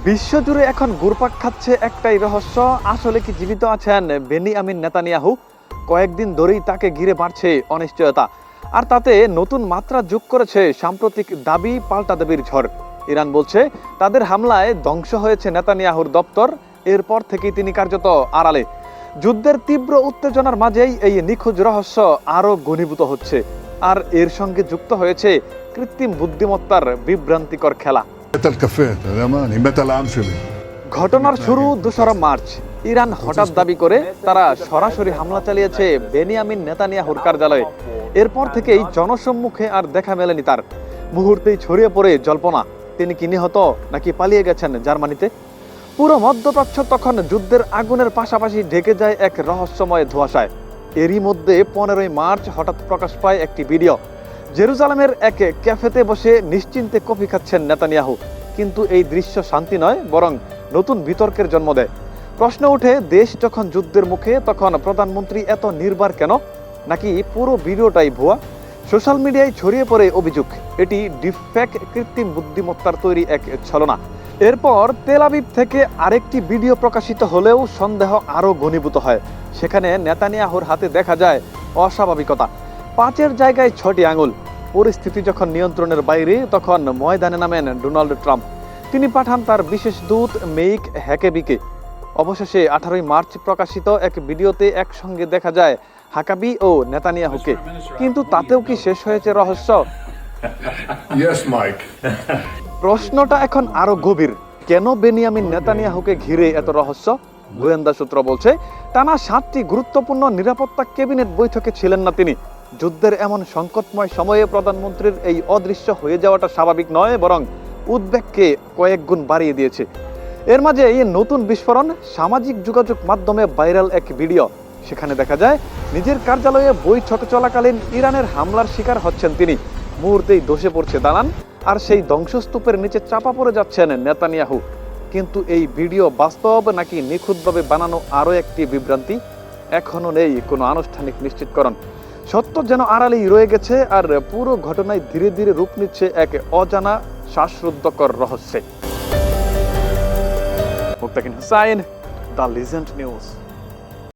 বিশ্বজুড়ে এখন ঘুরপাক খাচ্ছে একটাই রহস্য, আসলে কি জীবিত আছেন বেনিয়ামিন নেতানিয়াহু? কয়েকদিন ধরেই তাকে ঘিরে বাড়ছে অনিশ্চয়তা, আর তাতে নতুন মাত্রা যোগ করেছে সাম্প্রতিক দাবি পাল্টা দাবির ঝড়। ইরান বলছে তাদের হামলায় ধ্বংস হয়েছে নেতানিয়াহুর দপ্তর, এরপর থেকেই তিনি কার্যত আড়ালে। যুদ্ধের তীব্র উত্তেজনার মাঝেই এই নিখোঁজ রহস্য আরো ঘনীভূত হচ্ছে, আর এর সঙ্গে যুক্ত হয়েছে কৃত্রিম বুদ্ধিমত্তার বিভ্রান্তিকর খেলা। ঘটনার শুরু 2 মার্চ। ইরান হঠাৎ দাবি করে তারা সরাসরি হামলা চালিয়েছে বেনিয়ামিন নেতানিয়াহুর কার্যালয়ে। এরপর থেকেই জনসম্মুখে আর দেখা মেলেনি তার। মুহূর্তেই ছড়িয়ে পড়ে জল্পনা, তিনি কি নিহত নাকি পালিয়ে গেছেন জার্মানিতে। পুরো মধ্যপ্রাচ্য তখন যুদ্ধের আগুনের পাশাপাশি ঢেকে যায় এক রহস্যময় ধোঁয়াশায়। এরই মধ্যে 15 মার্চ হঠাৎ প্রকাশ পায় একটি ভিডিও। জেরুজালেমের এক ক্যাফেতে বসে নিশ্চিন্তে কফি খাচ্ছেন নেতানিয়াহু, কিন্তু এই দৃশ্য শান্তি নয়, বরং নতুন বিতর্কের জন্ম দেয়। প্রশ্ন ওঠে, দেশ যখন যুদ্ধের মুখে তখন প্রধানমন্ত্রী এত নির্ভর কেন? নাকি পুরো ভিডিওটাই ভুয়া? সোশ্যাল মিডিয়ায় ছড়িয়ে পড়ে অভিযোগ এটি ডিপফেক, কৃত্রিম বুদ্ধিমত্তার তৈরি এক ছলনা। এরপর তেল আবিব থেকে আরেকটি ভিডিও প্রকাশিত হলেও সন্দেহ আরো ঘনীভূত হয়। সেখানে নেতানিয়াহুর হাতে দেখা যায় অস্বাভাবিকতা, 5-এর জায়গায় 6টি আঙুল। পরিস্থিতি যখন নিয়ন্ত্রণের বাইরে, তখন ময়দানে নামেন ডোনাল্ড ট্রাম্প। তিনি পাঠান তার বিশেষ দূত মেইক হ্যাকেবিকে। অবশেষে 18 মার্চ প্রকাশিত এক ভিডিওতে একসঙ্গে দেখা যায় হাকাবি ও নেতানিয়াহুকে। কিন্তু তাতেও কি শেষ হয়েছে রহস্য? প্রশ্নটা এখন আরো গভীর। কেন বেনিয়ামিন নেতানিয়াহুকে ঘিরে এত রহস্য? গোয়েন্দা সূত্র বলছে টানা 7টি গুরুত্বপূর্ণ নিরাপত্তা ক্যাবিনেট বৈঠকে ছিলেন না তিনি। যুদ্ধের এমন সংকটময় সময়ে প্রধানমন্ত্রীর এই অদৃশ্য হয়ে যাওয়াটা স্বাভাবিক নয়, বরং উদ্বেগকে কয়েক গুণ বাড়িয়ে দিয়েছে। এর মাঝে এই নতুন বিস্ফোরণ, সামাজিক যোগাযোগ মাধ্যমে ভাইরাল এক ভিডিও। সেখানে দেখা যায় নিজের কার্যালয়ে বৈঠক চলাকালীন ইরানের হামলার শিকার হচ্ছেন তিনি। মুহূর্তেই ধসে পড়ছে দালান, আর সেই ধ্বংসস্তূপের নিচে চাপা পড়ে যাচ্ছেন নেতানিয়াহু। কিন্তু এই ভিডিও বাস্তব নাকি নিখুঁতভাবে বানানো আরও একটি বিভ্রান্তি? এখনো নেই কোনো আনুষ্ঠানিক নিশ্চিতকরণ। সত্য যেন আড়ালেই রয়ে গেছে, আর পুরো ঘটনায় ধীরে ধীরে রূপ নিচ্ছে এক অজানা শ্বাসরুদ্ধকর রহস্যে। মুত্তাকিন হুসাইন, দ্য লিজেন্ড নিউজ।